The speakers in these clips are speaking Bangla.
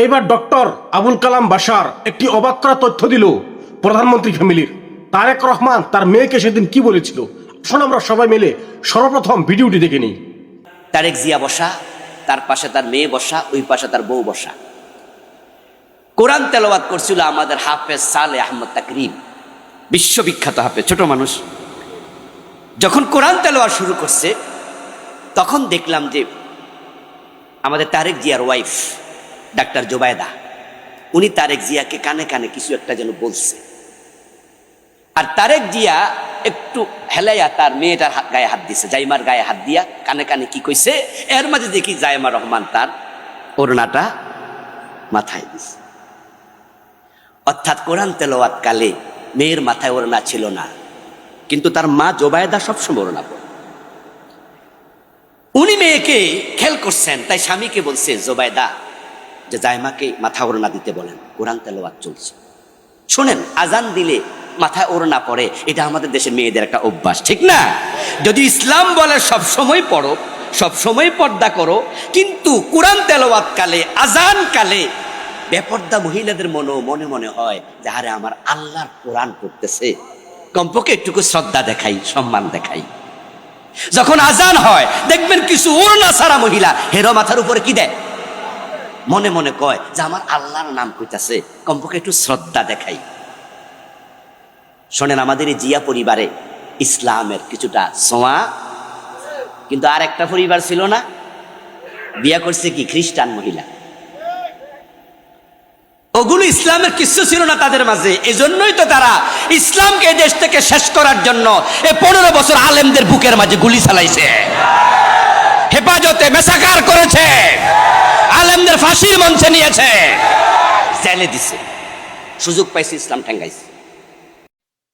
এইবার ডক্টর আবুল কালাম বাশার একটি অবাক করা তথ্য দিল প্রধানমন্ত্রী ফ্যামিলির। তারেক রহমান তার মেয়েকে সেদিন কি বলেছিল, শোন আমরা সবাই মিলে সর্বপ্রথম ভিডিওটি দেখে নিই। তারেক জিয়া বসা, তার পাশে তার মেয়ে বসা, ওই পাশে তার বউ বসা। কোরআন তেলাওয়াত করছিল আমাদের হাফেজ সালেহ আহমদ তাকরিম, বিশ্ববিখ্যাত হাফেজ, ছোট মানুষ। যখন কোরআন তেলাওয়াত শুরু করছে তখন দেখলাম যে আমাদের তারেক জিয়ার ওয়াইফ ডাক্তার জোবায়দা, উনি তারেক জিয়াকে কানে কানে কিছু একটা যেন বলছে। আর তারেক জিয়া একটু হেলাইয়া তার মেয়েটার গায়ে হাত দিছে, জাইমার গায়ে হাত দিয়া কানে কানে কি কইছে। এর মাঝে দেখি জাইমা রহমান তার ওড়নাটা মাথায় দিছে। অর্থাৎ কোরআন তেলাওয়াত কালে মেয়ের মাথায় ওড়না ছিল না, কিন্তু তার মা জোবায়দা সবসময় ওড়না পড়ে। উনি মেয়েকে খেল করছেন, তাই স্বামীকে বলছে জোবায়দা যে জাইমাকে মাথা ওড়না দিতে বলেন, কোরআন তেলাওয়াত চলছে। শোনেন, আজান দিলে মাথায় ওড়না পড়ে, এটা আমাদের দেশের মেয়েদের একটা অভ্যাস, ঠিক না? যদি ইসলাম বলে সব সময় পড়ো, সব সময় পর্দা করো, কিন্তু কোরআন তেলাওয়াত কালে, আজান কালে বেপর্দা মহিলাদের মনে মনে হয় যে আরে আমার আল্লাহর কোরআন পড়তেছে, কমপক্ষে একটুকু শ্রদ্ধা দেখাই, সম্মান দেখাই। যখন আজান হয় দেখবেন কিছু ওড়না ছাড়া মহিলা হেরো মাথার উপরে কি দেয়, মনে মনে কয় যে আমার আল্লাহর নাম কইতাছে, কমপক্ষে একটু শ্রদ্ধা দেখাই। শোনেন, আমাদের এই জিয়া পরিবারে ইসলামের কিছুটা ছোঁয়া, কিন্তু আর একটা পরিবার ছিল না, বিয়া করছে কি খ্রিস্টান মহিলা। ওগুলো ইসলামের কিছু ছিল না তাদের মাঝে। এজন্যই তো তারা ইসলামকে দেশ থেকে শেষ করার জন্য 15 বছর আলেমদের বুকের মাঝে গুলি চালাইছে, হেফাজতে মেসাকার করেছে, আলেমদের ফাঁসির মঞ্চে নিয়েছে, জেলে দিছে, সুযোগ পাইছে ইসলাম ঠেঙ্গাইছে।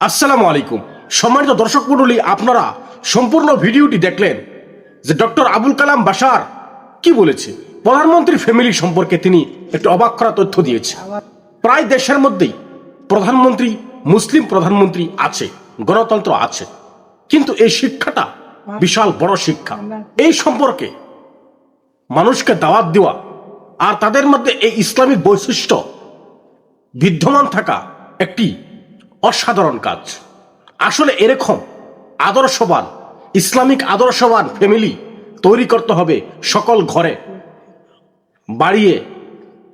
আসসালামু আলাইকুম সম্মানিত দর্শক মণ্ডলী, আপনারা সম্পূর্ণ ভিডিওটি দেখলেন যে ডক্টর আবুল কালাম বাশার কি বলেছে। প্রধানমন্ত্রী ফ্যামিলি সম্পর্কে তিনি একটি অবাক করা তথ্য দিয়েছে। প্রায় দেশের মধ্যেই প্রধানমন্ত্রী, মুসলিম প্রধানমন্ত্রী আছে, গণতন্ত্র আছে, কিন্তু এই শিক্ষাটা বিশাল বড় শিক্ষা। এই সম্পর্কে মানুষকে দাওয়াত দেওয়া আর তাদের মধ্যে এই ইসলামিক বৈশিষ্ট্য বিদ্যমান থাকা একটি অসাধারণ কাজ। আসলে এরকম আদর্শবান, ইসলামিক আদর্শবান ফ্যামিলি তৈরি করতে হবে সকল ঘরে, বাড়িয়ে,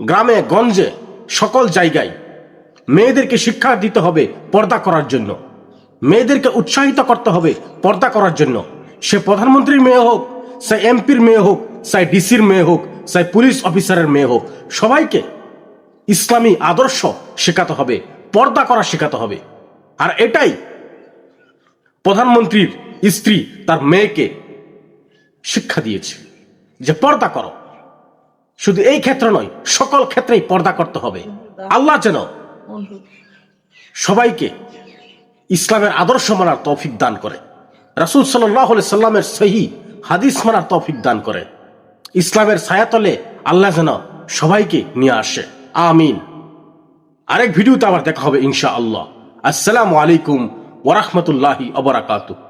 গ্রামে গঞ্জে, সকল জায়গায়। মেয়েদেরকে শিক্ষা দিতে হবে পর্দা করার জন্য, মেয়েদেরকে উৎসাহিত করতে হবে পর্দা করার জন্য। সে প্রধানমন্ত্রীর মেয়ে হোক, সে এমপির মেয়ে হোক, সে ডিসির মেয়ে হোক, সে পুলিশ অফিসারের মেয়ে হোক, সবাইকে ইসলামী আদর্শ শেখাতে হবে, পর্দা করা শেখাতে হবে। আর এটাই প্রধানমন্ত্রীর স্ত্রী তার মেয়েকে শিক্ষা দিয়েছে যে পর্দা করো। শুধু এই ক্ষেত্রে নয়, সকল ক্ষেত্রেই পর্দা করতে হবে। আল্লাহ যেন সবাইকে ইসলামের আদর্শ মানার তৌফিক দান করে, রাসূল সাল্লাল্লাহু আলাইহি সাল্লামের সহিহ হাদিস মানার তৌফিক দান করে। ইসলামের ছায়াতলে আল্লাহ যেন সবাইকে নিয়ে আসে, আমিন। আরেক ভিডিওতে আবার দেখা হবে ইনশাআল্লাহ। আসসালামু আলাইকুম ওয়া রাহমাতুল্লাহি ওয়া বারাকাতুহু।